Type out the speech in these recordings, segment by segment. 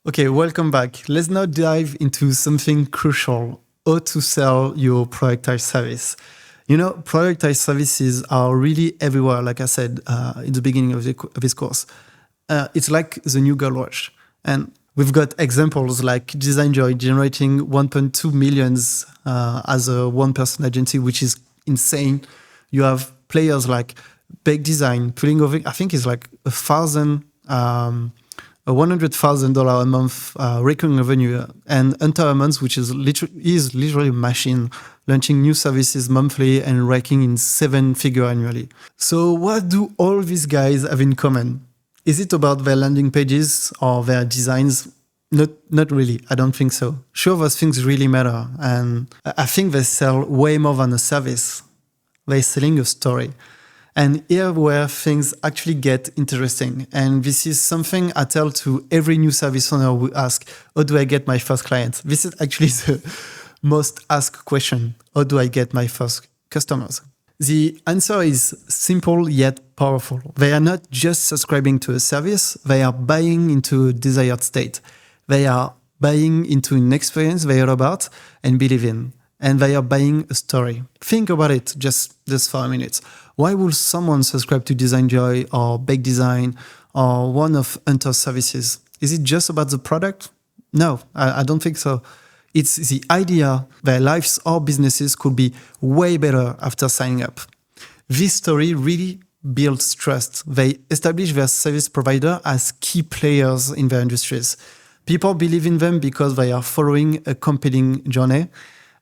Okay, welcome back. Let's now dive into something crucial: how to sell your productized service. You know, productized services are really everywhere, like I said in the beginning of this course. It's like the new gold rush. And we've got examples like DesignJoy generating 1.2 millions as a one-person agency, which is insane. You have players like Big Design putting over, I think it's like $100,000 a month recurring revenue, and Entertainment, which is literally a machine, launching new services monthly and raking in 7-figure annually. So what do all these guys have in common? Is it about their landing pages or their designs? Not really. I don't think so. Sure, those things really matter, and I think they sell way more than a service. They're selling a story. And here where things actually get interesting. And this is something I tell to every new service owner who asks, how do I get my first client? This is actually the most asked question. How do I get my first customers? The answer is simple yet powerful. They are not just subscribing to a service, they are buying into a desired state. They are buying into an experience they are about and believe in. And they are buying a story. Think about it just for a minute. Why would someone subscribe to DesignJoy or Bake Design or one of Hunter's services? Is it just about the product? No, I don't think so. It's the idea their lives or businesses could be way better after signing up. This story really builds trust. They establish their service provider as key players in their industries. People believe in them because they are following a compelling journey.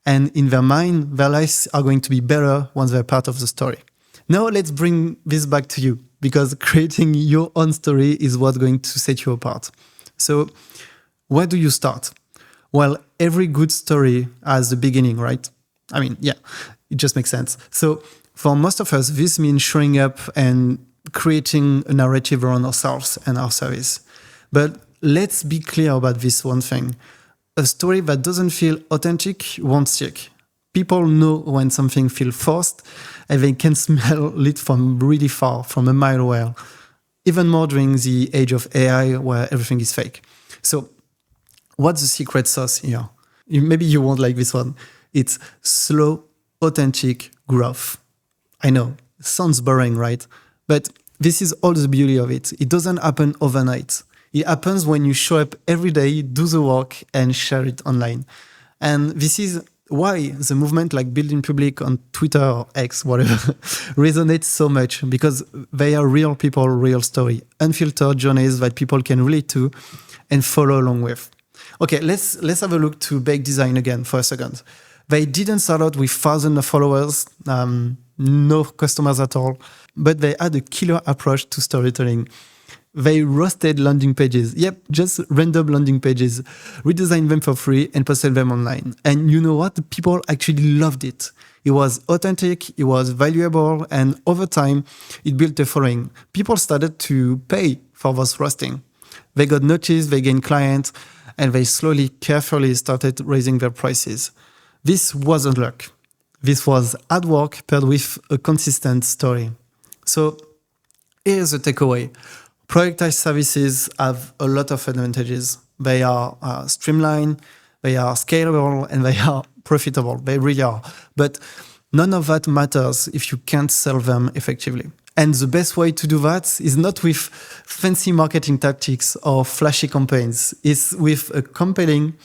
And in their mind, their lives are going to be better once they're part of the story. Now let's bring this back to you, because creating your own story is what's going to set you apart. So where do you start? Well, every good story has a beginning, right? I mean, yeah, it just makes sense. So for most of us, this means showing up and creating a narrative around ourselves and our service. But let's be clear about this one thing. A story that doesn't feel authentic won't stick. People know when something feels forced, and they can smell it from really far, from a mile away. Even more during the age of AI, where everything is fake. So what's the secret sauce here? Maybe you won't like this one. It's slow, authentic growth. I know, it sounds boring, right? But this is all the beauty of it. It doesn't happen overnight. It happens when you show up every day, do the work, and share it online. And this is why the movement like Build in Public on Twitter or X, whatever, resonates so much, because they are real people, real story, unfiltered journeys that people can relate to and follow along with. Okay, let's have a look to Bake Design again for a second. They didn't start out with thousands of followers, no customers at all, but they had a killer approach to storytelling. They roasted landing pages. Yep, just random landing pages, redesigned them for free and posted them online. And you know what? People actually loved it. It was authentic, it was valuable, and over time, it built a following. People started to pay for this roasting. They got noticed, they gained clients, and they slowly, carefully started raising their prices. This wasn't luck. This was hard work paired with a consistent story. So here's the takeaway. Productized services have a lot of advantages. They are streamlined, they are scalable, and they are profitable. They really are. But none of that matters if you can't sell them effectively. And the best way to do that is not with fancy marketing tactics or flashy campaigns. It's with a compelling,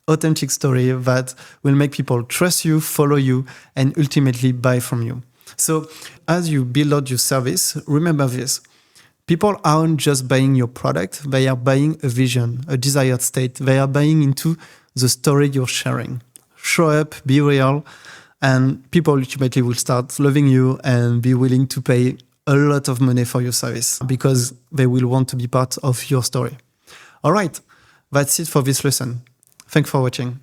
authentic story that will make people trust you, follow you, and ultimately buy from you. So as you build out your service, remember this. People aren't just buying your product, they are buying a vision, a desired state. They are buying into the story you're sharing. Show up, be real, and people ultimately will start loving you and be willing to pay a lot of money for your service because they will want to be part of your story. All right, that's it for this lesson. Thanks for watching.